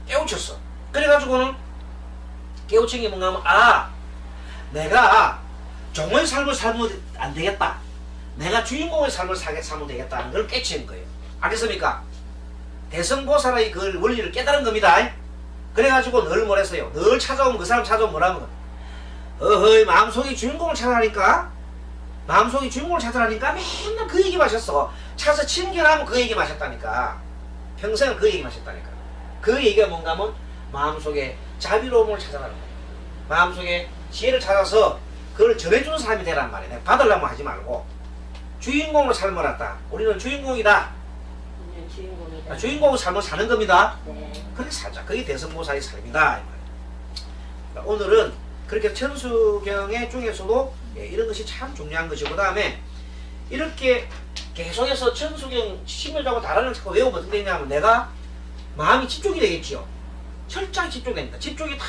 깨우쳤어. 그래가지고는 깨우친 게 뭔가 하면 내가 종의 삶을 살면 안 되겠다. 내가 주인공의 삶을 살면 되겠다는 걸 깨치는 거예요. 알겠습니까? 대성보살의 그 원리를 깨달은 겁니다. 그래가지고 늘 뭐랬어요? 늘 찾아오면 그 사람 찾아오면 뭐라면 어허이 마음속에 주인공을 찾아라니까? 마음속에 주인공을 찾아라니까 맨날 그 얘기만 하셨어. 차서 친견하면 그 얘기만 하셨다니까. 평생을 그 얘기만 하셨다니까. 그 얘기가 뭔가 하면 마음속에 자비로움을 찾아가는 거예요. 마음속에 지혜를 찾아서 그걸 전해주는 사람이 되란 말이에요. 내가 받으려면 하지 말고 주인공으로 삶을 왔다. 우리는 주인공이다. 주인공이다. 주인공의 삶을 사는 겁니다. 네. 그렇게 살자. 그게 대성보살의 삶이다. 그러니까 오늘은 그렇게 천수경의 중에서도 이런 것이 참 중요한 것이고, 그 다음에 이렇게 계속해서 천수경 심혈자고 다라는 자꾸 외우면 어떻게 되냐면 내가 마음이 집중이 되겠죠. 철저히 집중됩니다. 집중이 탁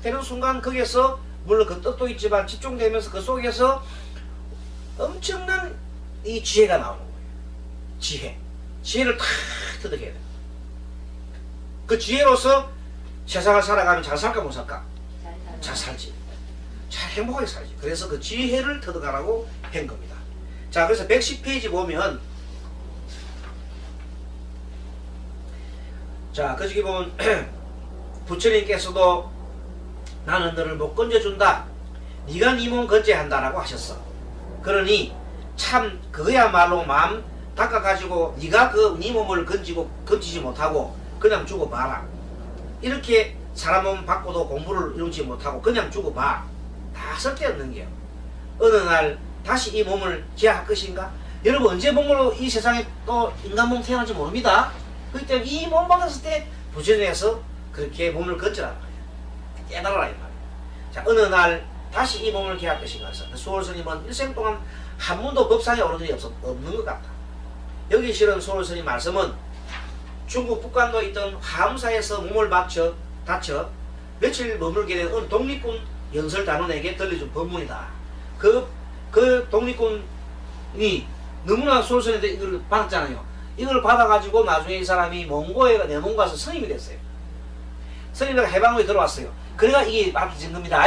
되는 순간 거기에서 물론 그 뜻도 있지만 집중되면서 그 속에서 엄청난 이 지혜가 나오는 거예요. 지혜를 탁 터득해야 돼. 그 지혜로서 세상을 살아가면 잘 살까 못 살까? 잘 살지. 잘 행복하게 살지. 그래서 그 지혜를 터득하라고 한 겁니다. 자, 그래서 110페이지 보면 자, 그 저기 보면 부처님께서도 나는 너를 못 건져준다. 네가 네 몸 건져한다라고 하셨어. 그러니 참 그거야말로 마음 닦아가지고 네가 그 네 몸을 건지지 못하고 그냥 죽어봐라. 이렇게 사람 몸 받고도 공부를 이루지 못하고 그냥 죽어봐. 다 쓸데없는 게요. 어느 날 다시 이 몸을 제할 것인가? 여러분 언제 몸으로 이 세상에 또 인간 몸 태어날지 모릅니다. 그렇기 때문에 이 몸 받았을 때 부처님에서 그렇게 몸을 건져라. 깨달아라 이 말이에요. 자, 어느 날 다시 이 몸을 개할 것인가 해서 수월스님은 일생 동안 한 번도 법상에 오른 적이 없는 것 같다. 여기 실은 수월스님 말씀은 중국 북한도에 있던 화엄사에서 몸을 다쳐 며칠 머물게 된 어느 독립군 연설단원에게 들려준 법문이다. 그 독립군이 너무나 수월스님한테 이걸 받았잖아요. 이걸 받아가지고 나중에 이 사람이 몽고에 내몬 가서 스님이 됐어요. 스님이가 해방후에 들어왔어요. 그래가 이게 밝혀진 겁니다.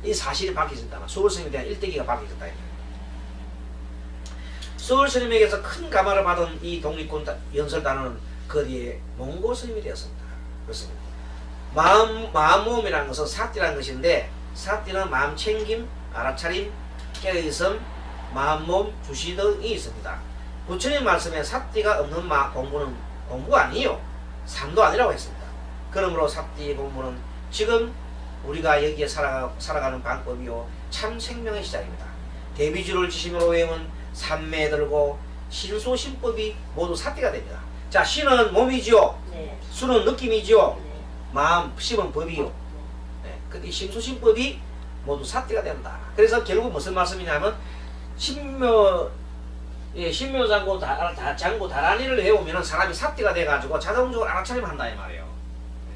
이 사실이 밝혀진다. 수월스님에 대한 일대기가 밝혀졌다. 수월스님에게서 큰 감화를 받은 이 독립군 연설단은 그 뒤에 몽고 스님이 되었습니다. 그렇습니다. 마음모험이라는 것은 사띠라는 것인데, 사띠는 마음 챙김, 알아차림, 깨어있음, 마음모험, 주시 등이 있습니다. 부처님 말씀에 사띠가 없는 공부는 공부가 아니에요. 삶도 아니라고 했습니다. 그러므로 사띠 공부는 지금 우리가 여기에 살아가는 방법이요 참 생명의 시작입니다. 대비주를 지심으로 외우면 삼매 들고 신소신법이 모두 사띠가 됩니다. 자, 신은 몸이지요. 네. 수는 느낌이지요. 네. 마음, 심은 법이요. 네. 근데 신소신법이 모두 사띠가 된다. 그래서 결국 무슨 말씀이냐면 신묘장고 장고 다란이를 해오면 사람이 사띠가 돼가지고 자동적으로 알아차림을 한다 이 말이에요.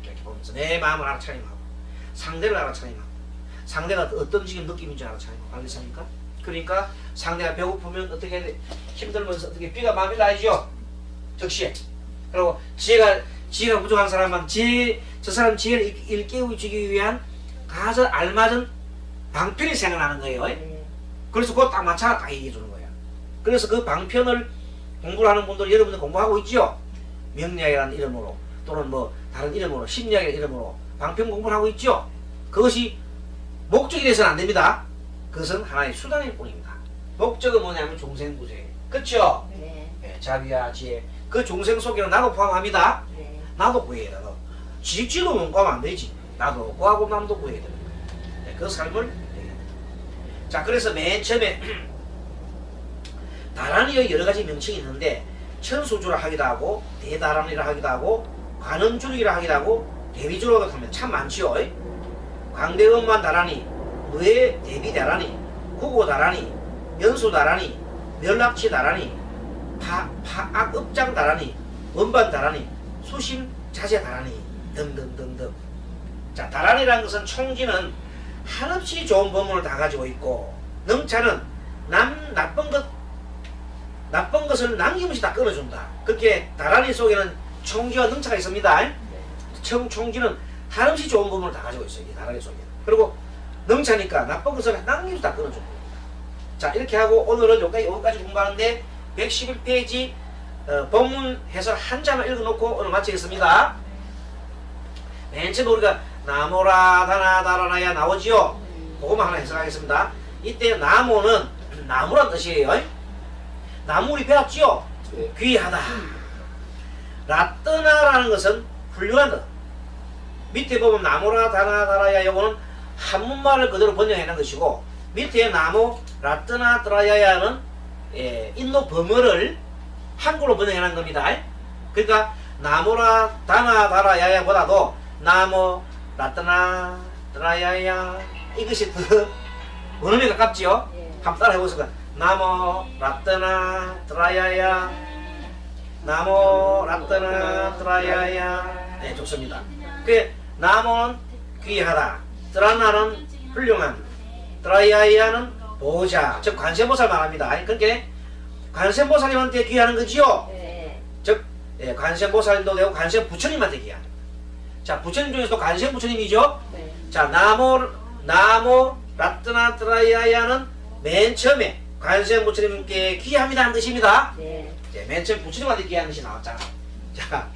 이렇게 보면서 내 마음을 알아차림하고 상대를 알아차림하고 상대가 어떤 지금 느낌인지 알아차림하고 알겠습니까? 그러니까 상대가 배고프면 어떻게 힘들면서 어떻게 비가 마음이 나야죠. 적시에. 그리고 지혜가 부족한 사람은 저 사람 지혜를 일깨워주기 위한 가장 알맞은 방편이 생각나는 거예요. 네. 그래서 그거 딱 맞춰 딱 얘기해 주는 거예요. 그래서 그 방편을 공부를 하는 분들 여러분들 공부하고 있죠? 명리학이라는 이름으로 또는 뭐 다른 이름으로 심리학이라는 이름으로 방편 공부를 하고 있죠? 그것이 목적이 돼서는 안 됩니다. 그것은 하나의 수단일 뿐입니다. 목적은 뭐냐면 중생구제. 그쵸? 네. 예, 자비와 지혜. 그 중생 속에는 나도 포함합니다. 네. 나도 구해야 돼. 나도. 지도 못 구하면 안 되지. 나도 구하고 남도 구해야 돼. 네, 그 삶을. 자, 그래서 맨 처음에 다란이의 여러 가지 명칭이 있는데 천수주라 하기도 하고 대다란이라 하기도 하고 관음주이라 하기도 하고 대비주라고 하면 참 많지요. 광대음만 다란이, 무예 대비 다란이, 구고 다란이, 연수 다란이, 멸락치 다란이, 파악읍장 다란이, 원반 다란이, 수심 자재 다란이 등등등등. 자, 다란이라는 것은 총지는 한없이 좋은 법문을 다 가지고 있고 능차는 나쁜 것을 남김없이 다 끊어준다. 그렇게 다란이 속에는 총지와 능차가 있습니다. 총지는 한없이 좋은 법문을 다 가지고 있어요. 이 다란이 속에. 그리고 능차니까 나쁜 것을 남김없이 다 끊어준다. 자, 이렇게 하고 오늘은 여기까지 공부하는데 111페이지 법문 해설 한 장을 읽어놓고 오늘 마치겠습니다. 맨 처음 우리가 나모라 다나 다라나야 나오지요. 그것만 하나 해석하겠습니다. 이때 나모는 나무란 뜻이에요. 나무 우리 배웠지요. 네. 귀하다. 라뜨나라는 것은 훌륭한 뜻. 밑에 보면 나모라 다나 다라야 요거는 한문말을 그대로 번역해낸 것이고 밑에 나무 라뜨나 드라야야는 인도 범어를 한글로 번역해낸 겁니다. 그러니까 나모라 다나 다라야야보다도 나무 라뜨나 드라야야 이것이 더 원음에 가깝지요. 예. 한번 따라 해보세요. 나무 라뜨나 드라야야 나무 라뜨나 드라야야. 네, 좋습니다. 그 나무는 귀하다, 드라나는 훌륭한, 드라야야는 보호자, 즉 관세음보살 말합니다. 그러니까 관세음보살님한테 귀하는 거지요. 네. 즉 관세음보살님도 되고 관세음부처님한테 귀하는. 자, 부처님 중에서도 관세음부처님이죠. 네. 자, 나무 라뜨나 드라야야는 맨 처음에 관세음부처님께 귀합니다 하는 뜻입니다. 네. 이제 맨 처음 부처님한테 귀하는 뜻이 나왔잖아. 자,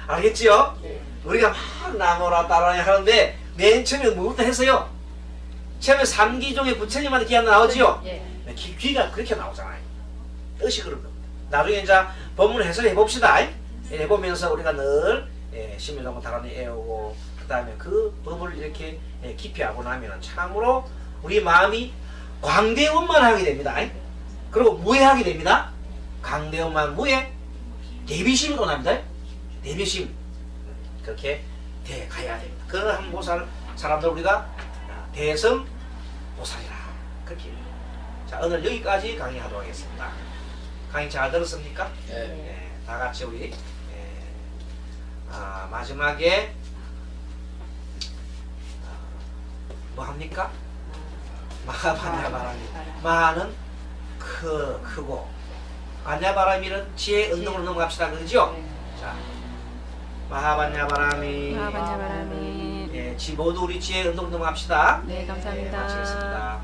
알겠지요? 네. 우리가 막 나무라 따라야 하는데 맨 처음에 뭐부터 했어요? 처음에 3기 중에 부처님한테 귀한 나오지요? 예. 귀가 그렇게 나오잖아요. 뜻이 그런 겁니다. 나중에 이제 법문 해석해 봅시다. 해보면서 우리가 늘 심유동을 다란히 애우고 그 다음에 그 법을 이렇게 깊이 하고 나면 참으로 우리 마음이 광대음만 하게 됩니다. 그리고 무해하게 됩니다. 광대음만 무해 대비심이 납니다. 대비심 그렇게 돼 가야 됩니다. 그런 보살 사람들 우리가 대성 보살이라 그렇게. 자, 오늘 여기까지 강의하도록 하겠습니다. 강의 잘 들었습니까? 네. 다 같이 우리 마지막에 뭐 합니까? 마하반야바람이. 마하는 크고 반야바람이는 지혜 운동으로 넘어갑시다. 그러죠? 자, 마하반야바람이. 마하반야바람이. 모두 우리 지혜 운동으로 넘어갑시다. 네, 감사합니다. 마치겠습니다.